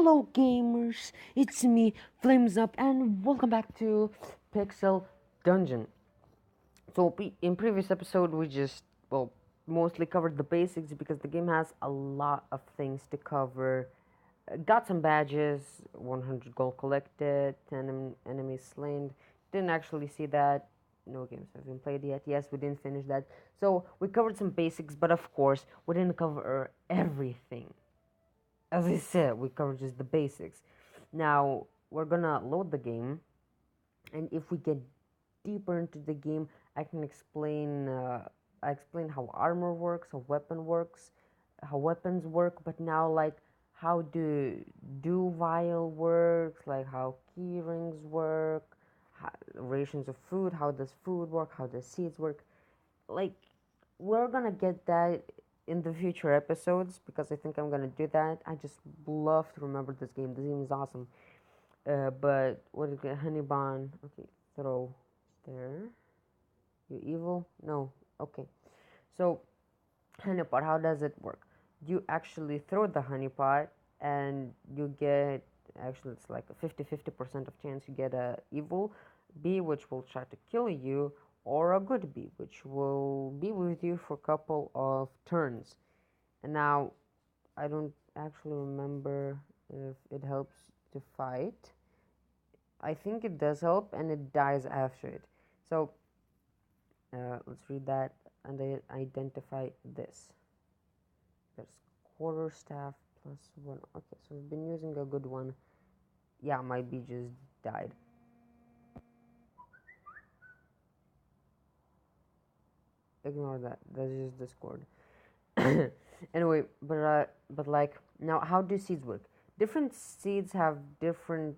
Hello, gamers! It's me, Flames Up, and welcome back to Pixel Dungeon. So, in previous episode, we just mostly covered the basics because the game has a lot of things to cover. Got some badges, 100 gold collected, 10 enemies slain. Didn't actually see that. No games have been played yet. Yes, we didn't finish that. So we covered some basics, but of course, we didn't cover everything. As I said, we covered just the basics. Now we're gonna load the game, and if we get deeper into the game, I can explain. I explain how armor works, how weapon works, how weapons work. But now, like, how do vial works, like how key rings work, rations of food, how does food work, how does seeds work, like we're gonna get that in the future episodes because I think I'm gonna do that. I just love to remember this game. This game is awesome. But what is it? Honey bun. Okay, throw there. You evil? No. Okay. So honey pot. How does it work? You actually throw the honey pot, and you get, actually it's like a 50-50% of chance you get a evil bee which will try to kill you, or a good bee which will be with you for a couple of turns. And now I don't actually remember if it helps to fight. I think it does help, and it dies after it. So let's read that and identify this. There's quarterstaff plus one. Okay, so we've been using a good one. Yeah, my bee just died. Ignore that. That's just Discord. Anyway, but like now, how do seeds work? Different seeds have different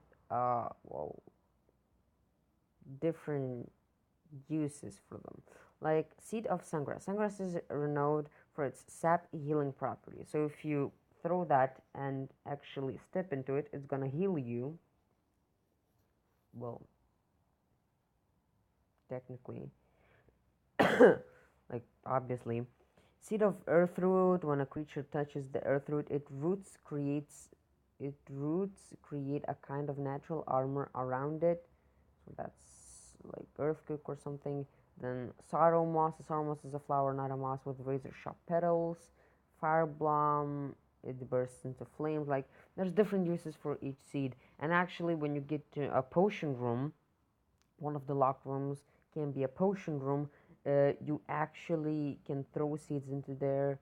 different uses for them. Like seed of sungrass. Sungrass is renowned for its sap healing property. So if you throw that and actually step into it, it's gonna heal you. Well, technically, like obviously. Seed of earthroot. When a creature touches the earthroot, its roots create a kind of natural armor around it. So that's like earthquake or something. Then sorrow moss. The sorrow moss is a flower, not a moss, with razor sharp petals. Fireblom. It bursts into flames. Like there's different uses for each seed. And actually, when you get to a potion room, one of the locked rooms can be a potion room. You actually can throw seeds into there,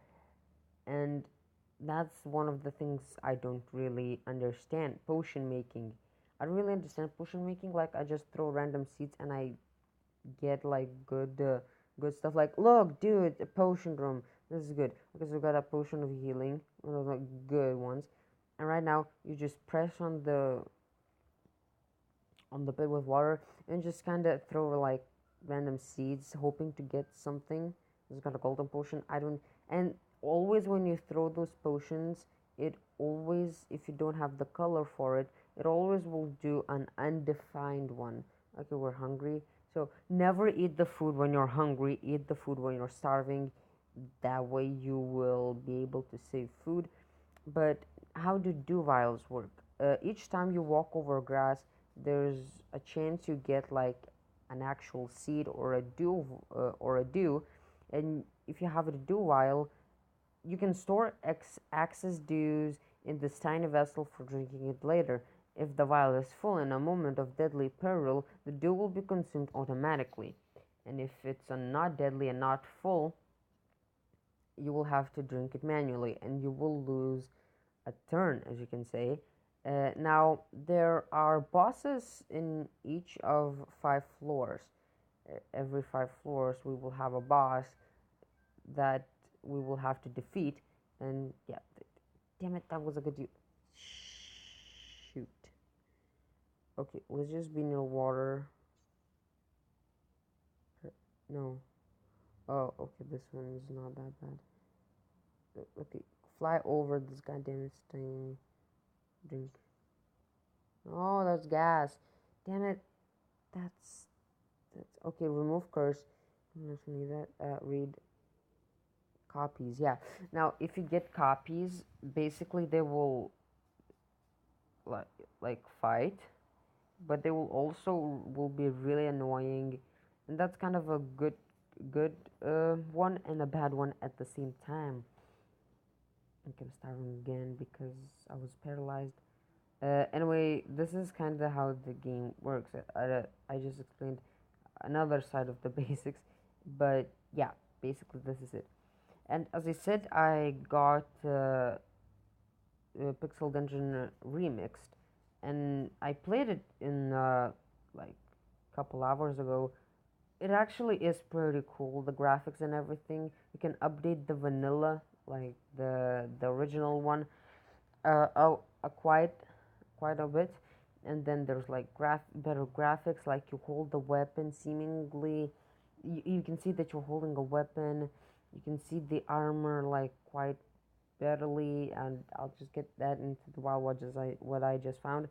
and that's one of the things I don't really understand. Potion making, I don't really understand potion making. Like I just throw random seeds and I get like good stuff. Like, look, dude, a potion room. This is good. Okay, so we got a potion of healing, one of the good ones. And right now, you just press on the bed with water and just kind of throw like random seeds hoping to get something. It's got a golden potion. I don't. And always when you throw those potions, it always, if you don't have the color for it, it always will do an undefined one. Okay, we're hungry, so never eat the food when you're hungry. Eat the food when you're starving. That way you will be able to save food. But how do vials work? Each time you walk over grass, there's a chance you get like an actual seed or a dew, and if you have a dew vial, you can store excess dews in this tiny vessel for drinking it later. If the vial is full in a moment of deadly peril, the dew will be consumed automatically, and if it's not deadly and not full, you will have to drink it manually and you will lose a turn, as you can say. Now, there are bosses in each of 5 floors. Every 5 floors, we will have a boss that we will have to defeat. And yeah, damn it, that was a good. Shoot. Okay, let's just be near water. No. Oh, okay, this one is not that bad. Okay, fly over this goddamn thing. Drink. Oh, that's gas. Damn it. That's okay. Remove curse. Let's need that. Read copies. Yeah. Now, if you get copies, basically they will like fight, but they will also will be really annoying, and that's kind of a good one and a bad one at the same time. I'm starting again because I was paralyzed. Anyway, this is kind of how the game works. I just explained another side of the basics, but yeah, basically this is it. And as I said, I got Pixel Dungeon Remixed, and I played it in like couple hours ago. It actually is pretty cool, the graphics and everything. You can update the vanilla, like the original one, quite a bit, and then there's like better graphics, like you hold the weapon seemingly. You can see that you're holding a weapon. You can see the armor like quite betterly, and I'll just get that into the wild what I just found.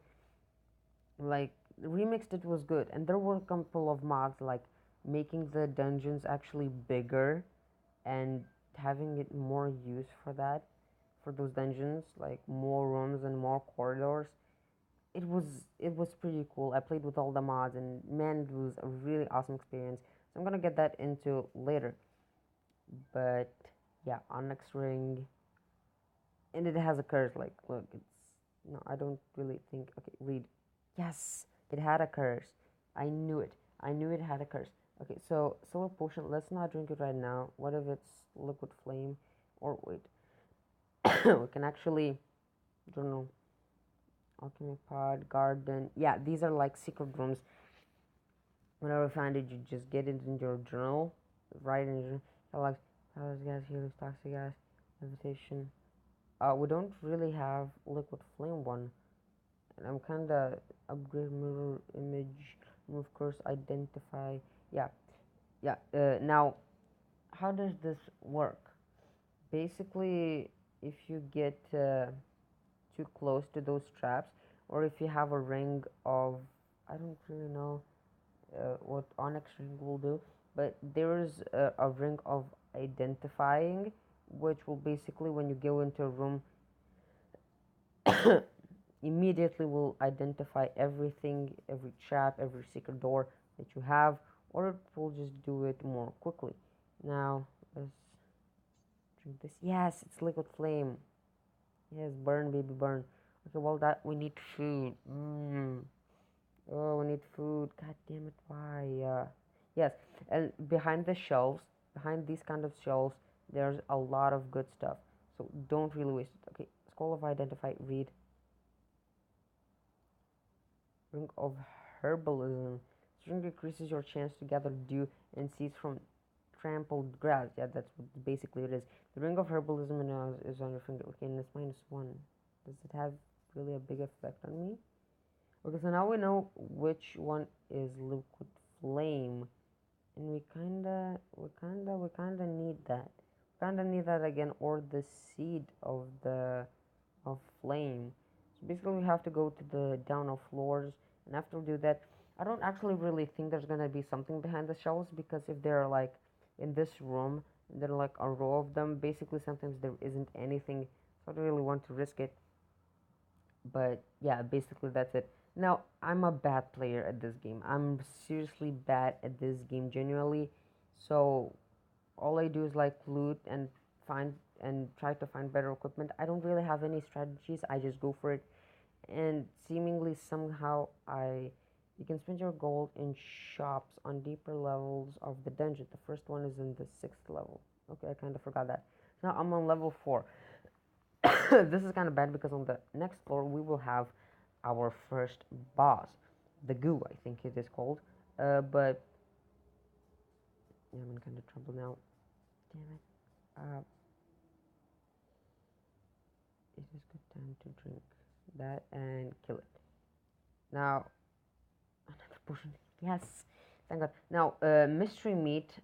Like Remixed, it was good, and there were a couple of mods like making the dungeons actually bigger and having it more use for that, for those dungeons, like more rooms and more corridors. It was pretty cool. I played with all the mods, and man, it was a really awesome experience. So I'm gonna get that into later. But yeah, Onyx Ring, and it has a curse. Like, look, it's no, I don't really think. Okay, read. Yes, it had a curse. I knew it. I knew it had a curse. Okay, so solar potion. Let's not drink it right now. What if it's liquid flame? Or wait, we can actually. I don't know. Alchemy pod, garden. Yeah, these are like secret rooms. Whenever you find it, you just get it in your journal. Write in your like powers gas, healing, toxic gas, levitation. We don't really have liquid flame one, and I'm kinda upgrade mirror image, move curse, identify. Yeah, yeah. Now, how does this work? Basically, if you get too close to those traps, or if you have a ring of, I don't really know what onyx ring will do, but there is a ring of identifying, which will basically, when you go into a room, immediately will identify everything, every trap, every secret door that you have, or it will just do it more quickly. Now, let's drink this. Yes, it's liquid flame. Yes, burn, baby, burn. Okay, well, that we need food. Oh, we need food. God damn it, why? Yes, and behind the shelves, behind these kind of shelves, there's a lot of good stuff. So don't really waste it. Okay, Scroll of Identify, read. Ring of Herbalism. This ring increases your chance to gather dew and seeds from trampled grass. Yeah, that's what basically it is. The Ring of Herbalism is on your finger. Okay, and it's -1. Does it have really a big effect on me? Okay, so now we know which one is liquid flame, and we kinda need that. Kinda need that again, or the seed of the of flame. So basically, we have to go to the down of floors, and after we do that, I don't actually really think there's gonna be something behind the shelves, because if they're like in this room, there are like a row of them. Basically, sometimes there isn't anything, so I don't really want to risk it. But yeah, basically that's it. Now, I'm a bad player at this game. I'm seriously bad at this game, genuinely. So all I do is like loot and find and try to find better equipment. I don't really have any strategies. I just go for it, and seemingly somehow I you can spend your gold in shops on deeper levels of the dungeon. The first one is in the 6th level. Okay, I kind of forgot that. Now I'm on level 4. This is kind of bad because on the next floor we will have our first boss, the goo, I think it is called. But yeah, I'm in kind of trouble now. Damn it. It is good time to drink that and kill it. Now, another potion. Yes, thank God. Now, mystery meat,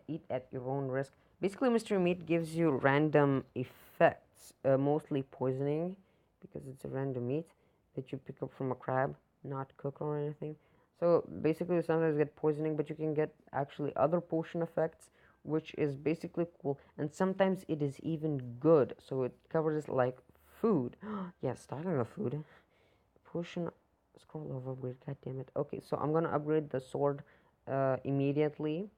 eat at your own risk. Basically, mystery meat gives you random effects, mostly poisoning, because it's a random meat that you pick up from a crab, not cook or anything. So basically, you sometimes get poisoning, but you can get actually other potion effects, which is basically cool. And sometimes it is even good, so it covers like food. Yes, talking of food, Push and scroll over upgrade. God damn it. Okay, so I'm gonna upgrade the sword immediately.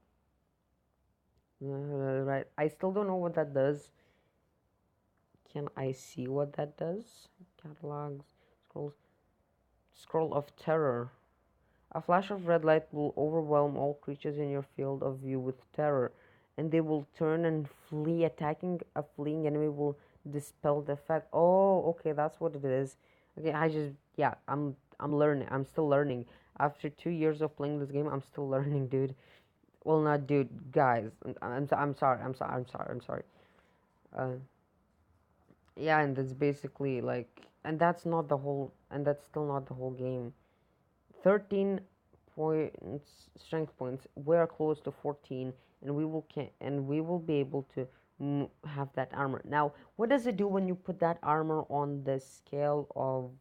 Right. I still don't know what that does. Can I see what that does? Catalogs, scrolls, scroll of terror. A flash of red light will overwhelm all creatures in your field of view with terror, and they will turn and flee. Attacking a fleeing enemy will dispel the effect. Oh, okay, that's what it is. Okay, yeah, I'm learning. I'm still learning. After 2 years of playing this game, I'm still learning, dude. Well, not dude, guys. I'm sorry. I'm sorry. I'm sorry. I'm sorry. Uh, yeah, and that's basically like, and that's not the whole, and that's still not the whole game. 13 points strength points. We're close to 14, and we will be able to have that armor. Now, what does it do when you put that armor on the scale of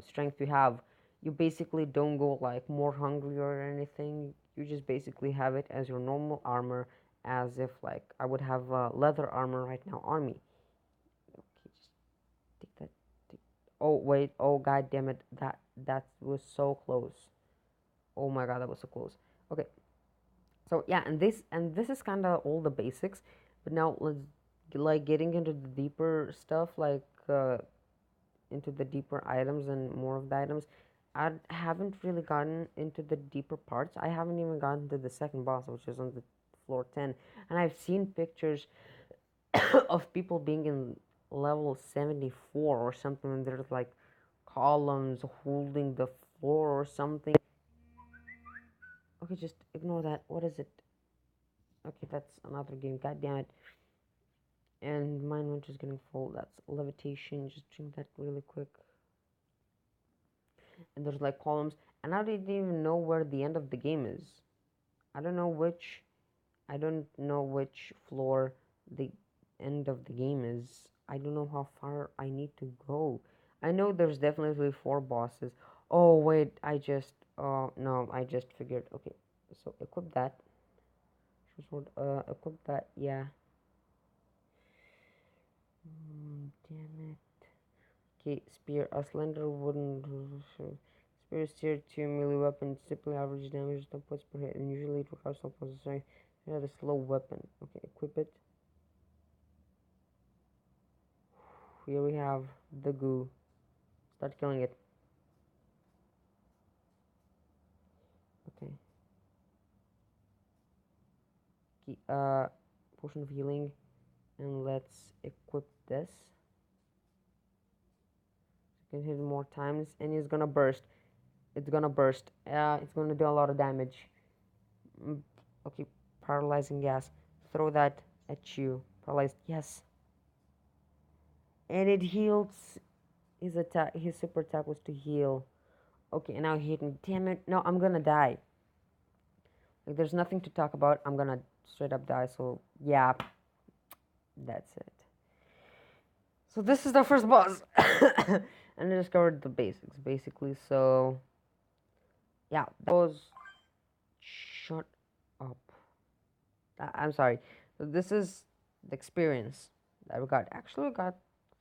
strength you have? You basically don't go like more hungry or anything. You just basically have it as your normal armor, as if like I would have leather armor right now on me. Okay, just take that. Take, oh wait! Oh god damn it! That was so close. Oh my god, that was so close. Okay, so yeah, and this is kind of all the basics, but now let's like getting into the deeper stuff, like into the deeper items and more of the items. I haven't really gotten into the deeper parts. I haven't even gotten to the second boss, which is on the floor 10, and I've seen pictures of people being in level 74 or something, and there's like columns holding the floor or something. Okay, just ignore that. What is it? Okay, that's another game. God damn it. And mine went just getting full. That's levitation. Just drink that really quick. And there's like columns. And I didn't even know where the end of the game is. I don't know which. I don't know which floor the end of the game is. I don't know how far I need to go. I know there's definitely 4 bosses. Oh wait, I just. Oh no, I just figured. Okay, so equip that. Sword. Equip that. Yeah. Damn it. Okay, spear. A slender wooden spear is tier 2 melee weapon. Typically average damage 10 points per hit, and usually it requires some points of strength. It has a slow weapon. Okay, equip it. Here we have the goo. Start killing it. Okay. Potion of healing, and let's equip this. You can hit more times, and it's gonna burst. It's gonna burst. It's gonna do a lot of damage. Mm, okay, paralyzing gas. Throw that at you. Paralyzed. Yes. And it heals. His attack. His super attack was to heal. Okay, and now he hit me. Damn it! No, I'm gonna die. Like, there's nothing to talk about. I'm gonna straight up die. So yeah, that's it. So this is the first boss, and I discovered the basics basically. So yeah, those. Shut up. I'm sorry. So this is the experience that we got. Actually, we got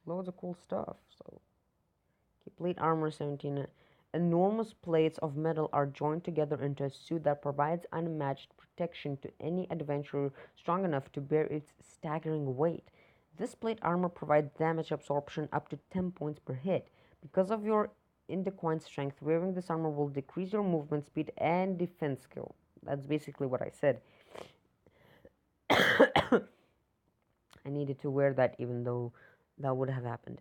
loads of cool stuff. So, plate armor 17. Enormous plates of metal are joined together into a suit that provides unmatched protection to any adventurer strong enough to bear its staggering weight. This plate armor provides damage absorption up to 10 points per hit. Because of your indequine strength, wearing this armor will decrease your movement speed and defense skill. That's basically what I said. I needed to wear that even though that would have happened.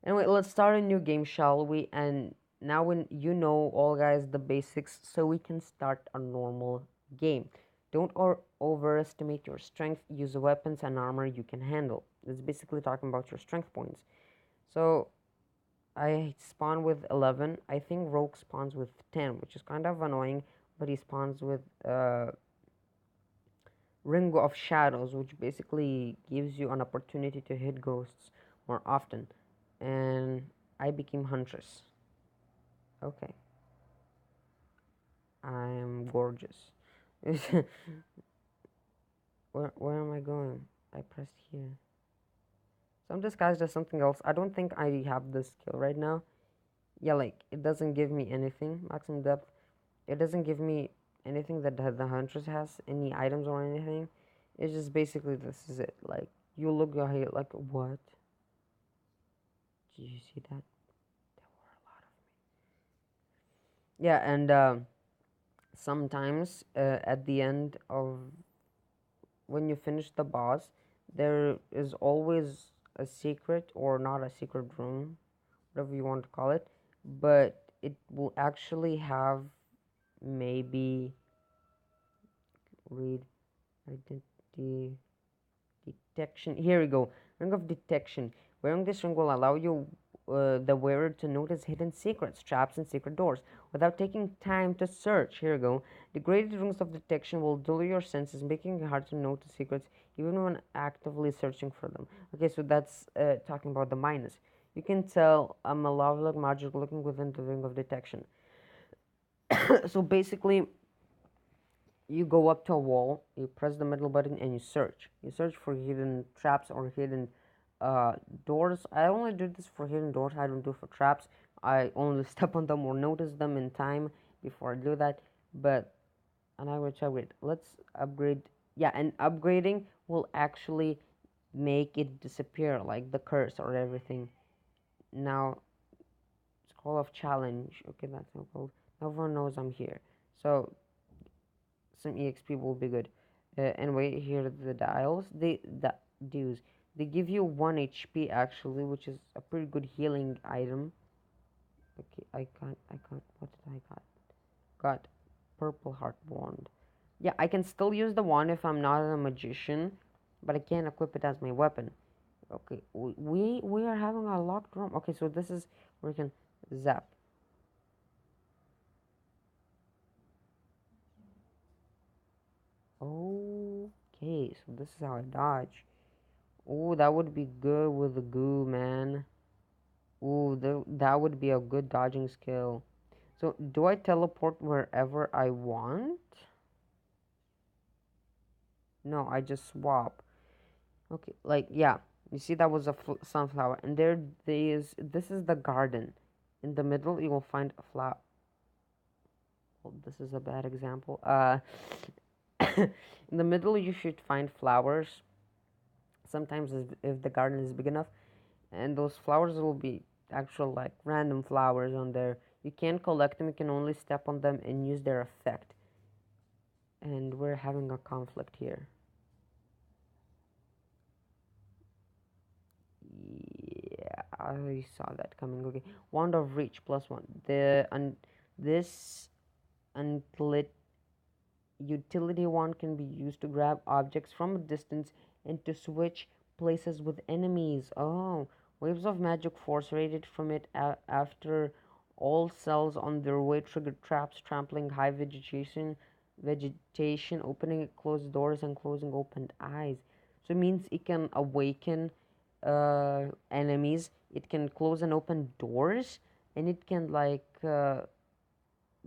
Anyway, let's start a new game, shall we? And now when you know all guys the basics, so we can start a normal game. Don't overestimate your strength. Use the weapons and armor you can handle. It's basically talking about your strength points. So I spawn with 11. I think Rogue spawns with 10, which is kind of annoying, but he spawns with Ring of Shadows, which basically gives you an opportunity to hit ghosts more often. And I became Huntress. Okay. I am gorgeous. where am I going? I pressed here. So I'm disguised as something else. I don't think I have this skill right now. Yeah, like it doesn't give me anything. Maximum depth. It doesn't give me anything that the Huntress has, any items or anything. It's just basically this is it. Like you look out here, like what? Did you see that? There were a lot of. Yeah, and sometimes at the end of when you finish the boss, there is always a secret or not a secret room, whatever you want to call it, but it will actually have maybe read identity detection. Here we go. Ring of detection. Wearing this ring will allow you, the wearer, to notice hidden secrets, traps, and secret doors without taking time to search. Here we go. The graded rings of detection will dull your senses, making it hard to notice secrets even when actively searching for them. Okay, so that's talking about the minus. You can tell a malevolent magic looking within the ring of detection. So basically, you go up to a wall, you press the middle button, and you search. You search for hidden traps or hidden uh, doors. I only do this for hidden doors, I don't do for traps. I only step on them or notice them in time before I do that. But, and I will upgrade. Let's upgrade. Yeah, and upgrading will actually make it disappear, like the curse or everything. Now, it's call of challenge. Okay, that's not called. No one knows I'm here. So some exp will be good. Anyway, here are the dials. The dues, they give you 1 HP actually, which is a pretty good healing item. Okay, I can't, what did I got purple heart wand. Yeah, I can still use the wand if I'm not a magician, but I can't equip it as my weapon. Okay, we are having a locked room. Okay, so this is where we can zap. Okay, so this is how I dodge. Oh, that would be good with the goo, man. Ooh, that would be a good dodging skill. So, do I teleport wherever I want? No, I just swap. Okay, like, yeah. You see, that was a sunflower. And this is the garden. In the middle, you will find a flower. Well, this is a bad example. In the middle, you should find flowers. Sometimes, if the garden is big enough, and those flowers will be actual like random flowers on there. You can't collect them, you can only step on them and use their effect. And we're having a conflict here. Yeah, I saw that coming. Okay, wand of reach +1. This until utility wand can be used to grab objects from a distance and to switch places with enemies. Oh, waves of magic force radiate from it after all cells on their way trigger traps, trampling high vegetation, opening closed doors and closing opened eyes. So it means it can awaken enemies. It can close and open doors, and it can like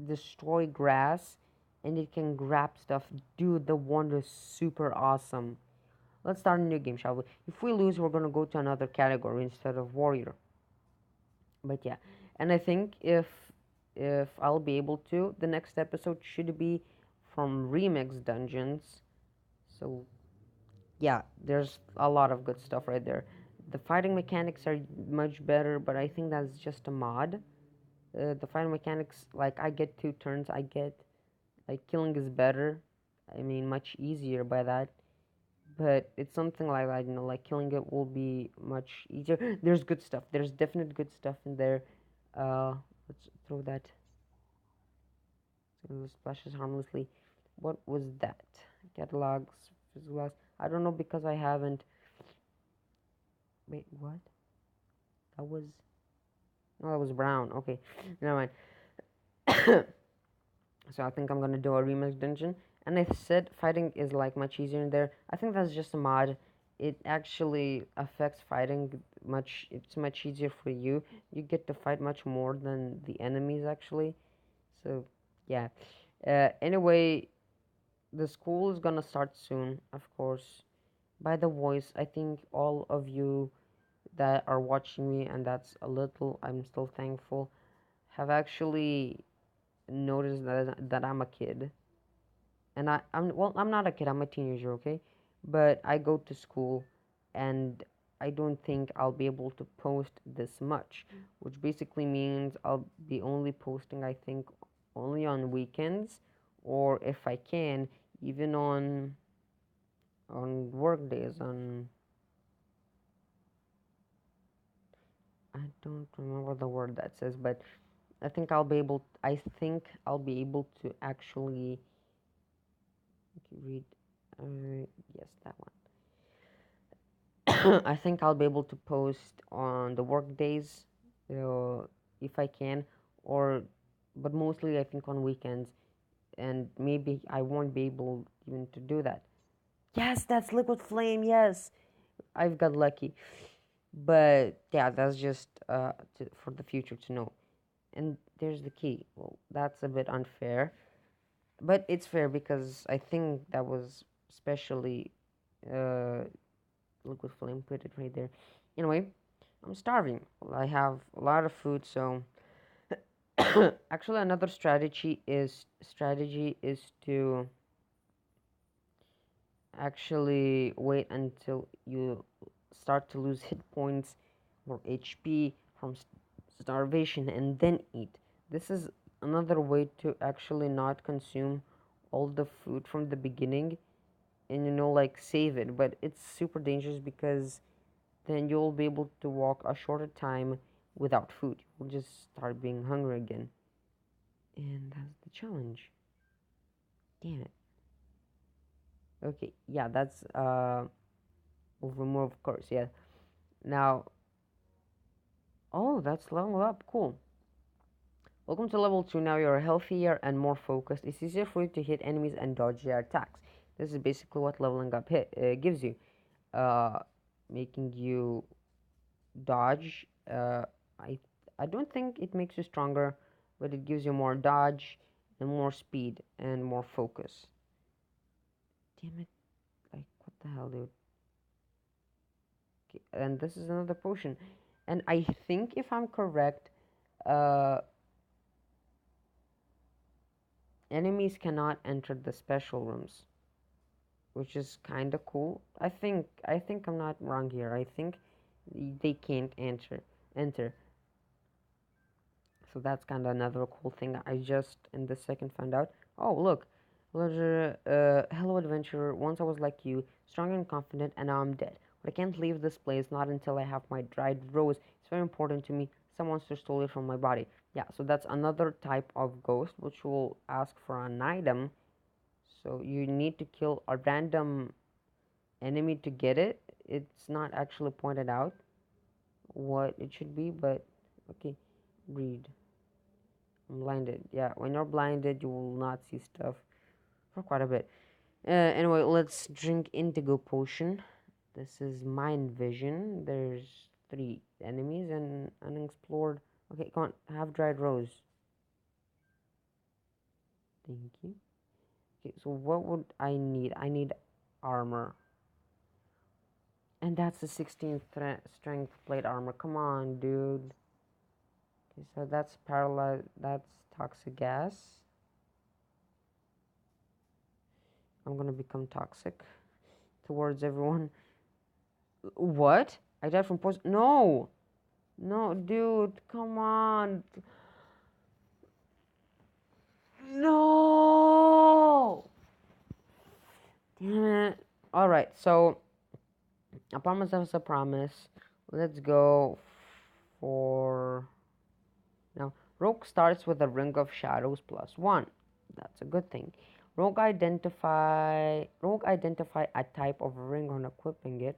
destroy grass, and it can grab stuff. Dude, the wand is super awesome. Let's start a new game, shall we? If we lose, we're gonna go to another category instead of warrior. But yeah, and I think if I'll be able to, the next episode should be from Remix dungeons. So yeah, there's a lot of good stuff right there. The fighting mechanics are much better, but I think that's just a mod. The fighting mechanics, like I get 2 turns, I get like killing is better. I mean, much easier by that. But it's something like that, like killing it will be much easier. There's good stuff. There's definite good stuff in there. Let's throw that. So it splashes harmlessly. What was that? Catalogs, visuals. I don't know because I haven't. Wait, what? That was. No, that was brown. Okay, never mind. So I think I'm gonna do a remix dungeon. And I said fighting is like much easier in there. I think that's just a mod. It actually affects fighting much. It's much easier for you. You get to fight much more than the enemies actually. So yeah. Anyway, the school is gonna start soon, of course. By the voice, I think all of you that are watching me, and that's a little. I'm still thankful. have actually noticed that I'm a kid, and I'm not a kid. I'm a teenager, okay? But I go to school, and I don't think I'll be able to post this much, which basically means I'll be only posting, I think, only on weekends, or if I can, even on work days. On I don't remember the word that says, but I think I'll be able to actually read. Yes, that one. I think I'll be able to post on the work days, uh, if I can, or but mostly I think on weekends, and maybe I won't be able even to do that. Yes, that's liquid flame. Yes, I've got lucky. But yeah, that's just for the future to know. And there's the key. Well, that's a bit unfair, but it's fair because I think that was especially uh, liquid flame. Put it right there. Anyway, I'm starving. Well, I have a lot of food, so actually another strategy is to actually wait until you start to lose hit points or HP from starvation and then eat. This is another way to actually not consume all the food from the beginning and like save it, but it's super dangerous because then you'll be able to walk a shorter time without food. You'll just start being hungry again. And that's the challenge. Damn it. Okay, yeah, that's over more of course, yeah. Now, oh, that's level up. Cool. Welcome to level 2. Now you're healthier and more focused. It's easier for you to hit enemies and dodge their attacks. This is basically what leveling up gives you, uh, making you dodge. I I don't think it makes you stronger, but it gives you more dodge and more speed and more focus. Damn it! Like what the hell, dude? Okay, and this is another potion, and I think if I'm correct, uh, enemies cannot enter the special rooms, which is kind of cool. I think I'm not wrong here. I think they can't enter. So that's kind of another cool thing. I just in the second found out. Oh look, hello adventurer. Once I was like you, strong and confident, and now I'm dead. But I can't leave this place not until I have my dried rose. It's very important to me. Some monster stole it from my body. Yeah, so that's another type of ghost which will ask for an item. So you need to kill a random enemy to get it. It's not actually pointed out what it should be, but okay, read. I'm blinded. Yeah, when you're blinded, you will not see stuff for quite a bit. Anyway, let's drink indigo potion. This is mind vision. There's 3 enemies and unexplored. Okay, come on, have dried rose. Thank you. Okay, so what would I need? I need armor. And that's the 16th strength plate armor. Come on, dude. Okay, so that's paralyzed. That's toxic gas. I'm gonna become toxic towards everyone. What? I died from poison. No, no, dude, come on. No. Damn it. All right, so a promise is a promise. Let's go for now. Rogue starts with a ring of shadows +1. That's a good thing. Rogue identify a type of ring on equipping it.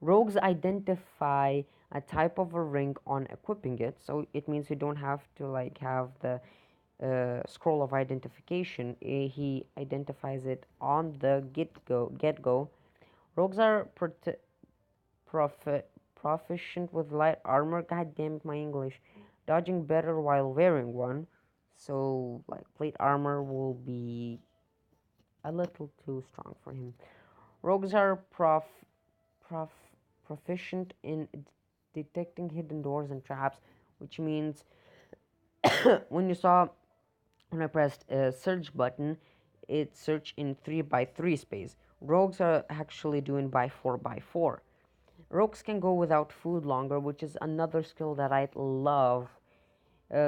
Rogues identify a type of a ring on equipping it, so it means you don't have to like have the scroll of identification. He identifies it on the get go. Rogues are proficient with light armor. God damn it, my English. Dodging better while wearing one. So like plate armor will be a little too strong for him. Rogues are prof, proficient in detecting hidden doors and traps, which means when you saw when I pressed a search button, it searched in 3 by 3 space. Rogues are actually doing by 4 by 4. Rogues can go without food longer, which is another skill that I love.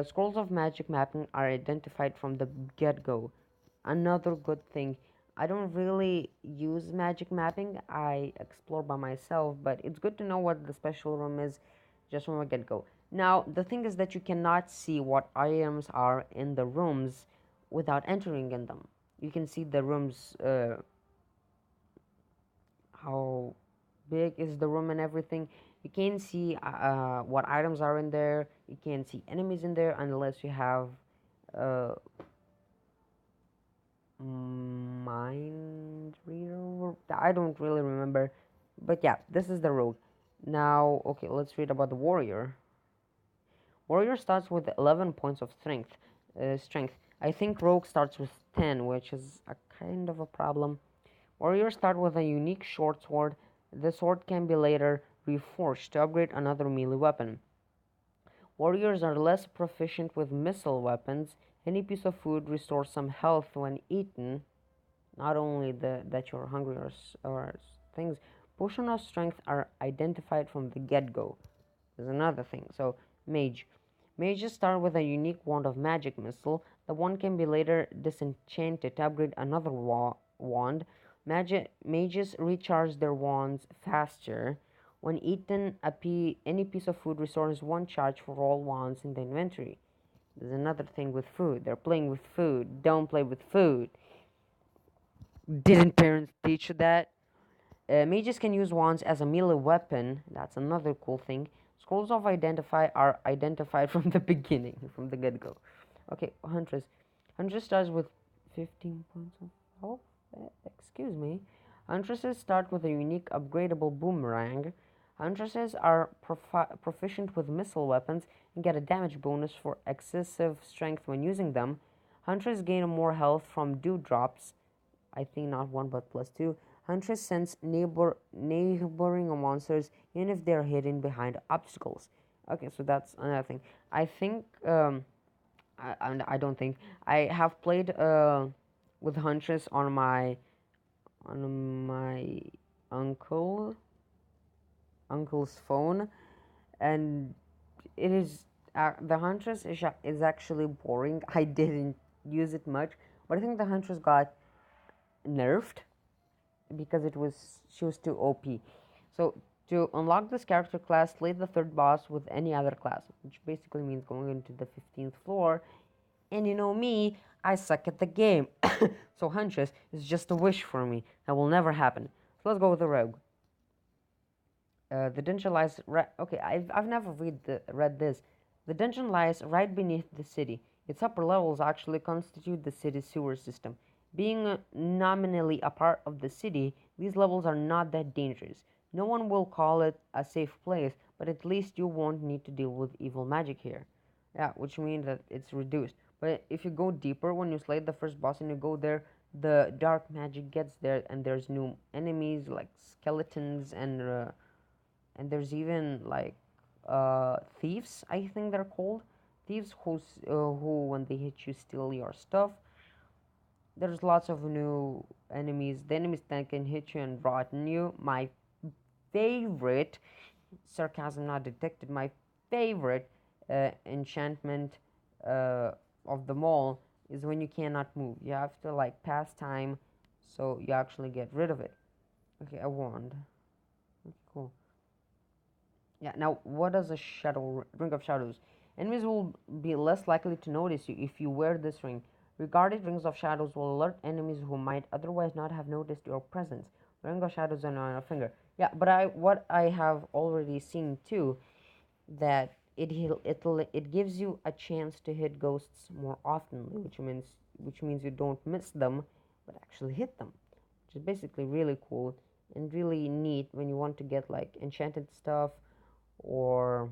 Scrolls of magic mapping are identified from the get go. Another good thing. I don't really use magic mapping, I explore by myself, but it's good to know what the special room is just from the get go. Now, the thing is that you cannot see what items are in the rooms without entering in them. You can see the rooms, how big is the room and everything. You can't see what items are in there. You can't see enemies in there unless you have uh, mind reader. I don't really remember, but yeah, this is the rogue. Now, okay, let's read about the warrior. Warrior starts with 11 points of strength. I think rogue starts with 10, which is a kind of a problem. Warriors start with a unique short sword. The sword can be later reforged to upgrade another melee weapon. Warriors are less proficient with missile weapons. Any piece of food restores some health when eaten. Not only that you're hungry or things. Potion of strength are identified from the get-go. There's another thing. So, mage. Mages start with a unique wand of magic missile. The wand can be later disenchanted to upgrade another wand. Mages recharge their wands faster. When eaten, any piece of food restores one charge for all wands in the inventory. There's another thing with food. They're playing with food. Don't play with food. Didn't parents teach you that? Mages can use wands as a melee weapon. That's another cool thing. Scrolls of Identify are identified from the beginning, from the get go. Okay, Huntress. Huntress starts with 15 points of health. Excuse me. Huntresses start with a unique upgradable boomerang. Huntresses are proficient with missile weapons and get a damage bonus for excessive strength when using them. Huntresses gain more health from dewdrops. I think not one but plus two. Huntress sense neighboring monsters even if they are hidden behind obstacles. Okay, so that's another thing. I think, and I don't think I have played with Huntress on my uncle uncle's phone, and it is the Huntress is actually boring. I didn't use it much, but I think the Huntress got nerfed because she was too OP. So to unlock this character class, slay the third boss with any other class, which basically means going into the 15th floor. And you know me, I suck at the game. So Huntress is just a wish for me. That will never happen. So let's go with the rogue. The dungeon lies right. Okay, I've never read this. The dungeon lies right beneath the city. Its upper levels actually constitute the city's sewer system. Being nominally a part of the city, these levels are not that dangerous. No one will call it a safe place, but at least you won't need to deal with evil magic here. Yeah, which means that it's reduced. But if you go deeper, when you slay the first boss and you go there, the dark magic gets there, and there's new enemies like skeletons and there's even like thieves. I think they're called thieves who when they hit you steal your stuff. There's lots of new enemies. The enemies that can hit you and rotten you. My favorite, sarcasm not detected, my favorite enchantment of them all is when you cannot move. You have to like pass time so you actually get rid of it. Okay, a wand. Okay, cool. Yeah, now what does a ring of shadows? Enemies will be less likely to notice you if you wear this ring. Regarded rings of shadows will alert enemies who might otherwise not have noticed your presence. Ring of shadows on a finger. Yeah, but what I have already seen too, that it gives you a chance to hit ghosts more often, which means you don't miss them, but actually hit them, which is basically really cool and really neat when you want to get like or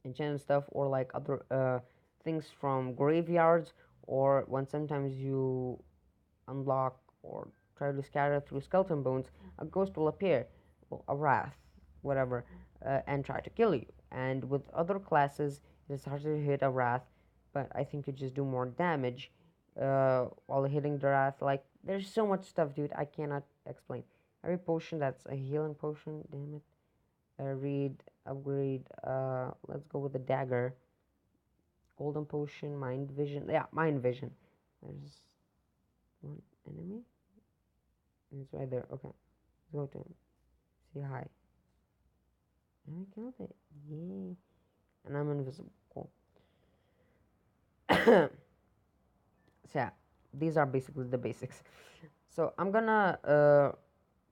enchanted stuff or like other things from graveyards, or when sometimes you unlock or try to scatter through skeleton bones, a ghost will appear, well, a wrath, whatever, and try to kill you. And with other classes, It's hard to hit a wrath, but I think you just do more damage while hitting the wrath. Like, there's so much stuff, dude. I cannot explain. Every potion that's a healing potion, damn it. Read, upgrade. Let's go with the dagger. Golden potion, mind vision. Yeah, mind vision. There's one enemy. It's right there. Okay, let's go to him. Say hi. And I killed it. Yay. And I'm invisible. Cool. So yeah, these are basically the basics. So I'm gonna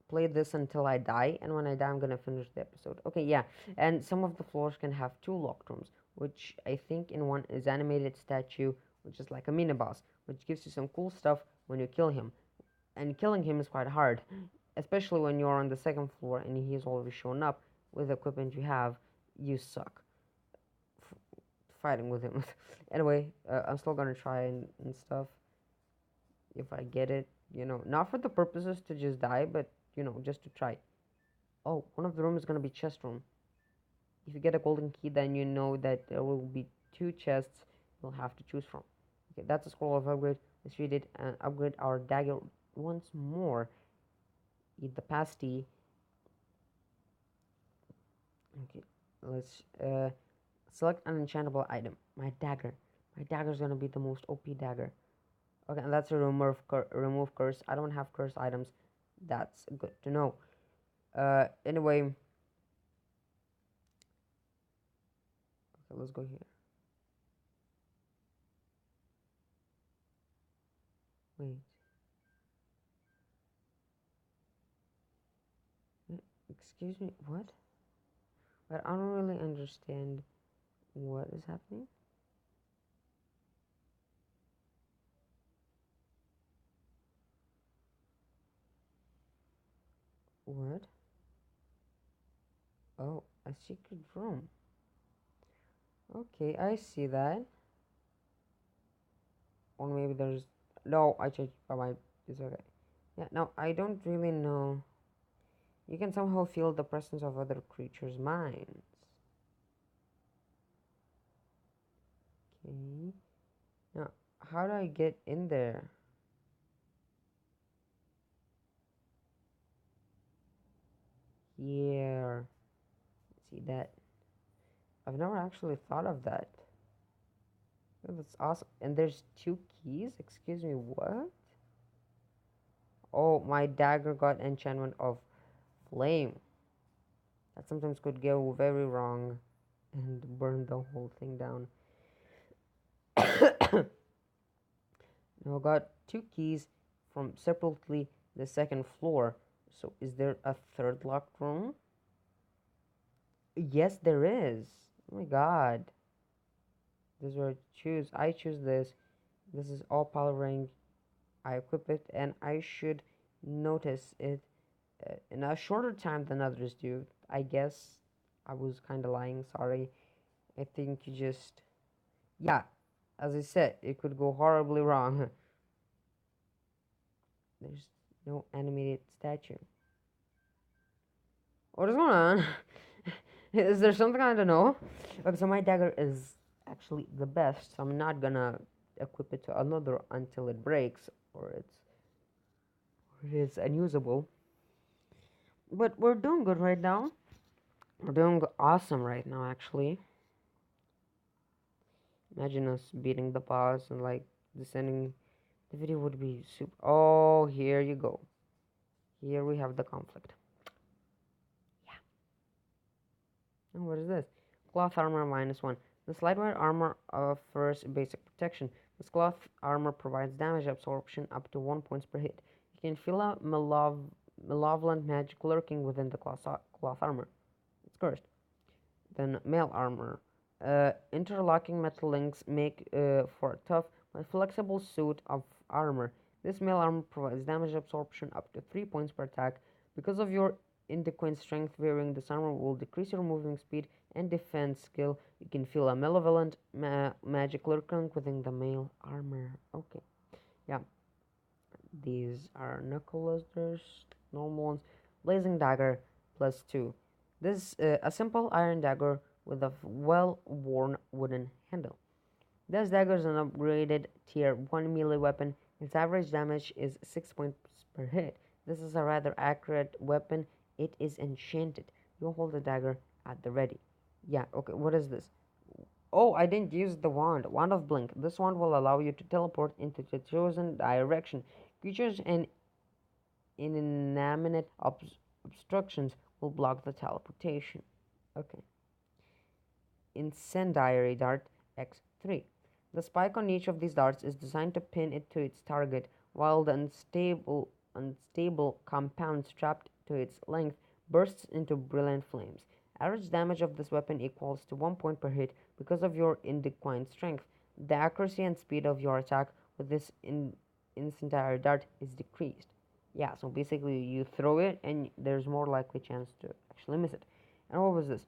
play this until I die, and when I die, I'm gonna finish the episode. Okay, yeah, and some of the floors can have two locked rooms, which I think in one is animated statue, which is like a mini boss, which gives you some cool stuff when you kill him, and killing him is quite hard, especially when you're on the second floor and he's already shown up with the equipment you have. You suck fighting with him. Anyway, I'm still gonna try and stuff if I get it. Not for the purposes to just die, but just to try. Oh, one of the rooms is gonna be chest room. If you get a golden key, then you know that there will be two chests you'll have to choose from. Okay, that's a scroll of upgrade. Let's read it and upgrade our dagger once more. Eat the pasty. Okay, let's select an enchantable item. My dagger. My dagger is gonna be the most OP dagger. Okay, and that's a remove curse. I don't have curse items. That's good to know. Anyway, okay, let's go here. Wait. Excuse me, what? But I don't really understand what is happening. What? Oh, a secret room. Okay, I see that. Or maybe there's... No, I changed by my... It's okay. Yeah, no, I don't really know. You can somehow feel the presence of other creatures' minds. Okay. Now, how do I get in there? Here. See that? I've never actually thought of that. Oh, that's awesome. And there's two keys? Excuse me, what? Oh, my dagger got enchantment of flame. That sometimes could go very wrong and burn the whole thing down. Now I got two keys from separately the second floor. So is there a third locked room? Yes, there is. Oh my god. This is where I choose this. This is all power ring. I equip it and I should notice it in a shorter time than others do. I guess I was kind of lying. Sorry. I think you just... Yeah, as I said, it could go horribly wrong. There's no animated statue. What is going on? Is there something I don't know? Okay, so my dagger is actually the best. So I'm not gonna equip it to another until it breaks or it's unusable. But we're doing good right now. We're doing awesome right now, actually. Imagine us beating the boss and like descending. The video would be super. Oh, here you go. Here we have the conflict. Yeah. And what is this? Cloth armor -1. This lightweight armor offers basic protection. This cloth armor provides damage absorption up to 1 point per hit. You can feel a malevolent magic lurking within the cloth armor. It's cursed. Then mail armor. Interlocking metal links make for a tough but flexible suit of armor. This mail armor provides damage absorption up to 3 points per attack. Because of your inadequate strength, wearing this armor will decrease your moving speed and defense skill. You can feel a malevolent magic lurking within the mail armor. Okay, yeah. These are knuckle lizards, normal ones. Blazing dagger +2. This a simple iron dagger with a well-worn wooden handle. This dagger is an upgraded tier 1 melee weapon. Its average damage is 6 points per hit. This is a rather accurate weapon. It is enchanted. You hold the dagger at the ready. Yeah, okay, what is this? Oh, I didn't use the wand. Wand of Blink. This wand will allow you to teleport into the chosen direction. Creatures and inanimate obstructions will block the teleportation. Okay. Incendiary Dart X3. The spike on each of these darts is designed to pin it to its target, while the unstable compound strapped to its length bursts into brilliant flames. Average damage of this weapon equals to 1 point per hit because of your indequine strength. The accuracy and speed of your attack with this incendiary dart is decreased. Yeah, so basically you throw it and there's more likely chance to actually miss it. And what was this?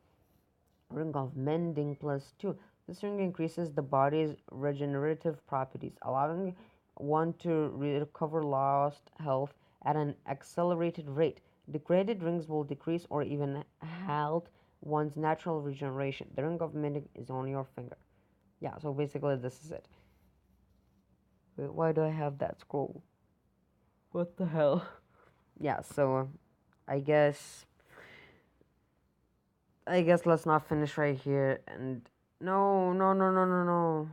Ring of Mending plus 2. This ring increases the body's regenerative properties, allowing one to recover lost health at an accelerated rate. Degraded rings will decrease or even halt one's natural regeneration. The Ring of Mending is on your finger. Yeah, so basically this is it. Wait, why do I have that scroll? What the hell? Yeah, so I guess let's not finish right here. And no, no, no, no, no, no.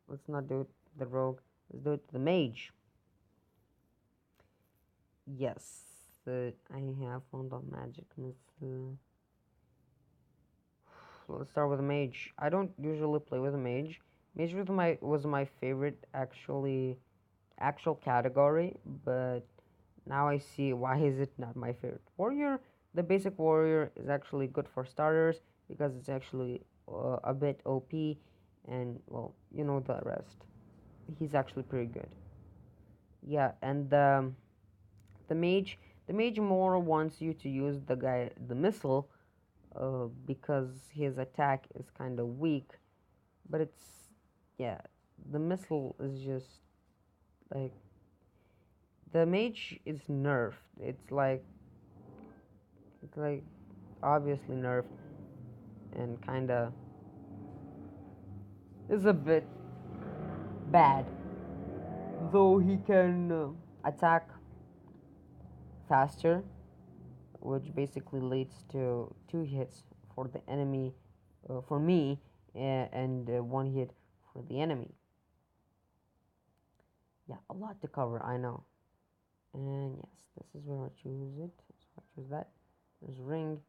Let's not do it to the rogue. Let's do it to the mage. Yes, I have found out magic. Let's start with a mage. I don't usually play with a mage. Mage was my favorite actual category, but now I see why is it not my favorite. Warrior, the basic warrior is actually good for starters because it's actually a bit OP, and well, you know the rest. He's actually pretty good. Yeah, and the mage, the mage more wants you to use the missile, because his attack is kind of weak, but yeah, the missile is just like the mage is nerfed. It's like obviously nerfed and kind of is a bit bad, though he can attack faster, which basically leads to 2 hits for the enemy, for me, and 1 hit for the enemy. Yeah, a lot to cover, I know. And yes, this is where I choose it. So I choose that. There's ring,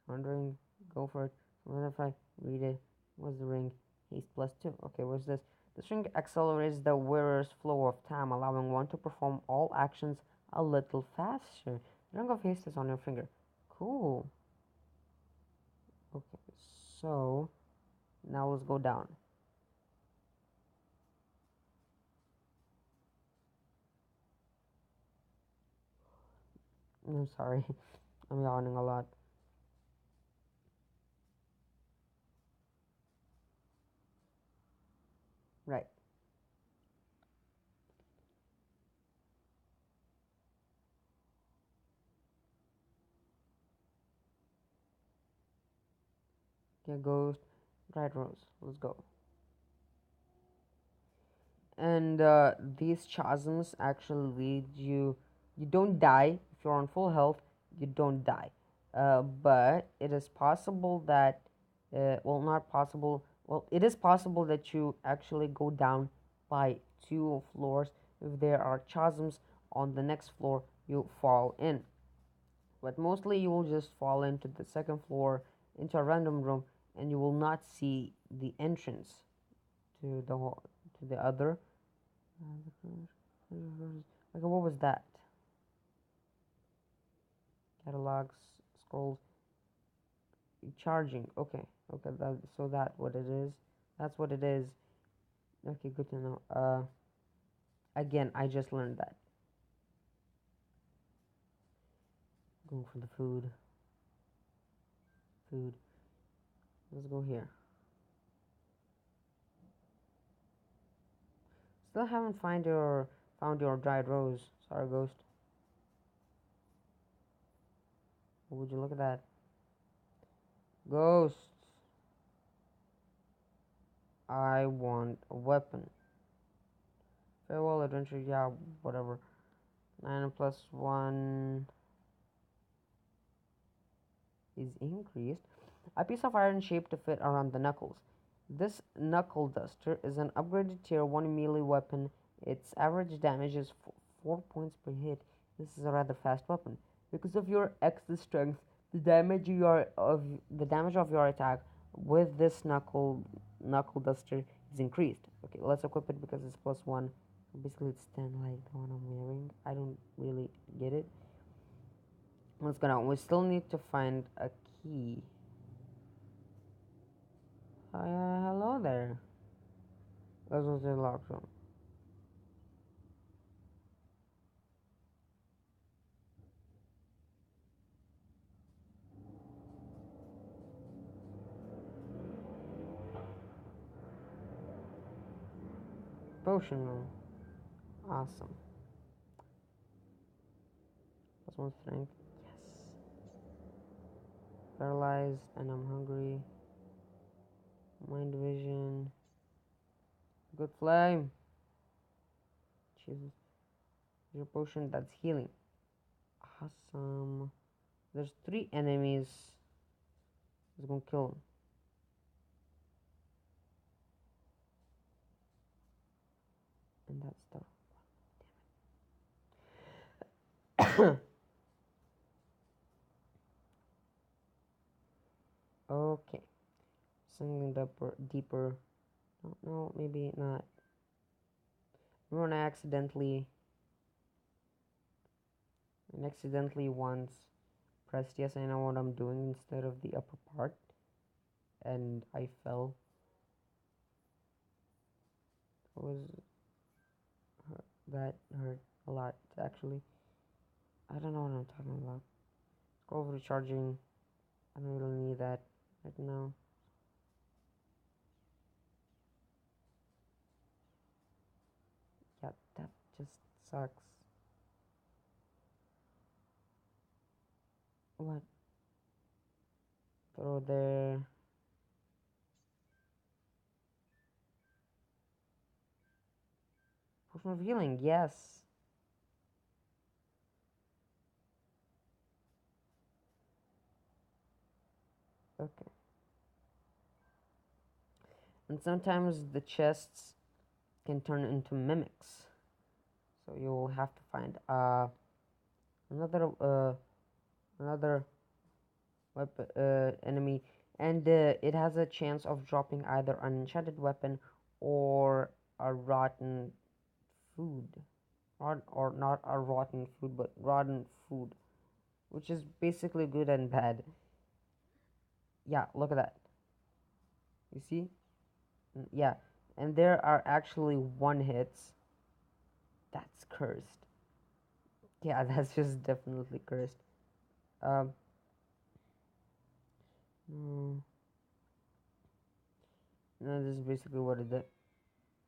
wandering, go for it. What if I read it? What's the ring? Haste plus 2. Okay, what's this? This ring accelerates the wearer's flow of time, allowing one to perform all actions a little faster. The ring of haste is on your finger. Cool. Okay, so now let's go down. I'm sorry, I'm yawning a lot. Right. Okay, ghost, dried rose. Let's go. And these chasms actually lead you don't die if you're on full health. You don't die, but it is possible that well, not possible, well, it is possible that you actually go down by 2 floors. If there are chasms on the next floor, you fall in, but mostly you will just fall into the second floor, into a random room, and you will not see the entrance to the other. Like, what was that? Catalogs, scrolls, charging. Okay, okay. That what it is. That's what it is. Okay, good to know. Again, I just learned that. Going for the food. Food. Let's go here. Still haven't found your dried rose. Sorry, ghost. Would you look at that? Ghosts. I want a weapon. Farewell adventure, yeah, whatever. 9 plus 1 is increased. A piece of iron shaped to fit around the knuckles. This knuckle duster is an upgraded tier 1 melee weapon. Its average damage is 4 points per hit. This is a rather fast weapon. Because of your extra strength, the damage of your attack with this knuckle duster is increased. Okay, let's equip it because it's plus 1. Basically it's 10 like the one I'm wearing. I don't really get it. Let's go now. We still need to find a key. Hello there. Let's go to the lock room. Potion room. Awesome. Plus 1 strength. Yes. Paralyzed and I'm hungry. Mind vision. Good flame. Jesus. Your potion that's healing. Awesome. There's 3 enemies. It's gonna kill them. And that's the okay. Something deeper. No, maybe not. Remember when I accidentally once pressed yes, I know what I'm doing instead of the upper part, and I fell. It was that hurt a lot actually. I don't know what I'm talking about. Go over recharging. I don't really need that right now. Yeah, that just sucks. What? Throw there. Potion of healing, yes. Okay. And sometimes the chests can turn into mimics. So you'll have to find another another weapon enemy, and it has a chance of dropping either an enchanted weapon or a rotten food. Or not a rotten food, but rotten food, which is basically good and bad. Yeah, look at that. You see? Yeah, and there are actually one hits. That's cursed. Yeah, that's just definitely cursed. Um, no, no, this is basically what it did.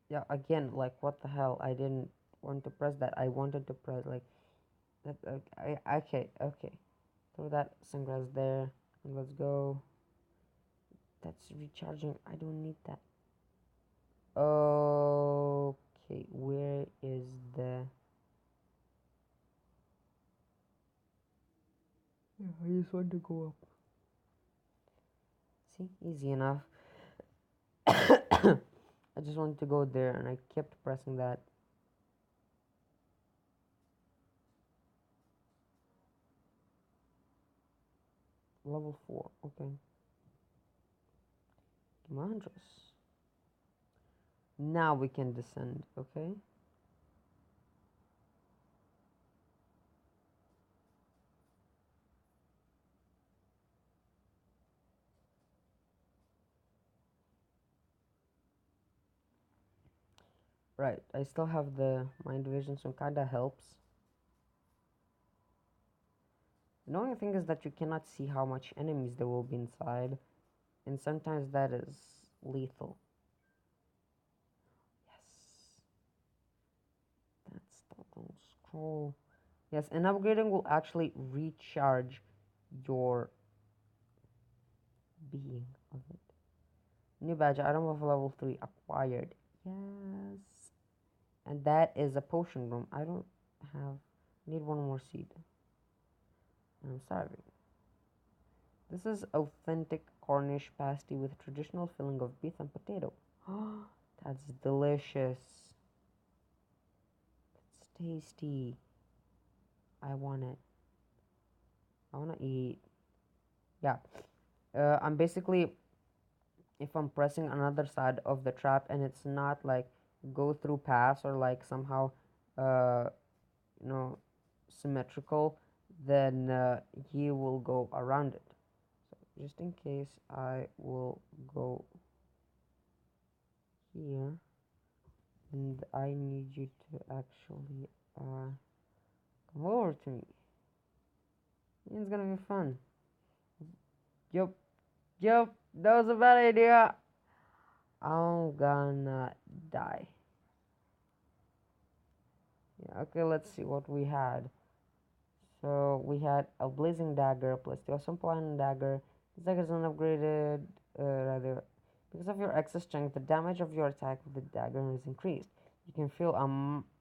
Yeah, again, like what the hell? I didn't want to press that. I wanted to press like that. Okay. Throw that sunglass there, and let's go. That's recharging. I don't need that. Okay, where is the? Yeah, I just want to go up. See, easy enough. I just wanted to go there, and I kept pressing that. Level 4. Okay. Come on, Joss. Now we can descend. Okay. Right, I still have the mind vision, so it kinda helps. The only thing is that you cannot see how much enemies there will be inside, and sometimes that is lethal. Yes, that's the little scroll. Yes, and upgrading will actually recharge your being of it. New badge, item of level 3 acquired. Yes. And that is a potion room. I don't have. Need one more seed. I'm starving. This is authentic Cornish pasty with traditional filling of beef and potato. Oh, that's delicious. It's tasty. I want it. I want to eat. Yeah. I'm basically, if I'm pressing another side of the trap and it's not like go through pass or like somehow, uh, you know, symmetrical, then he will go around it. So just in case, I will go here, and I need you to actually come over to me. It's gonna be fun. Yup, yup, that was a bad idea. I'm gonna die. Yeah, okay, let's see what we had. So we had a blazing dagger plus the awesome plan dagger. This dagger is unupgraded, rather. Because of your extra strength, the damage of your attack with the dagger is increased. You can feel a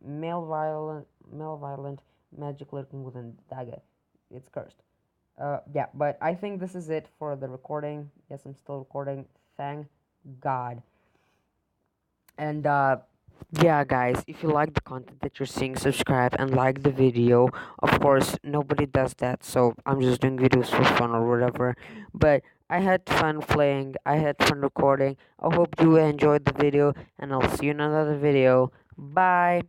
malevolent magic lurking within the dagger. It's cursed. Yeah, but I think this is it for the recording. Yes, I'm still recording. Thank God. And yeah, guys, if you like the content that you're seeing, subscribe and like the video. Of course, nobody does that, so I'm just doing videos for fun or whatever. But I had fun playing, I had fun recording. I hope you enjoyed the video, and I'll see you in another video. Bye.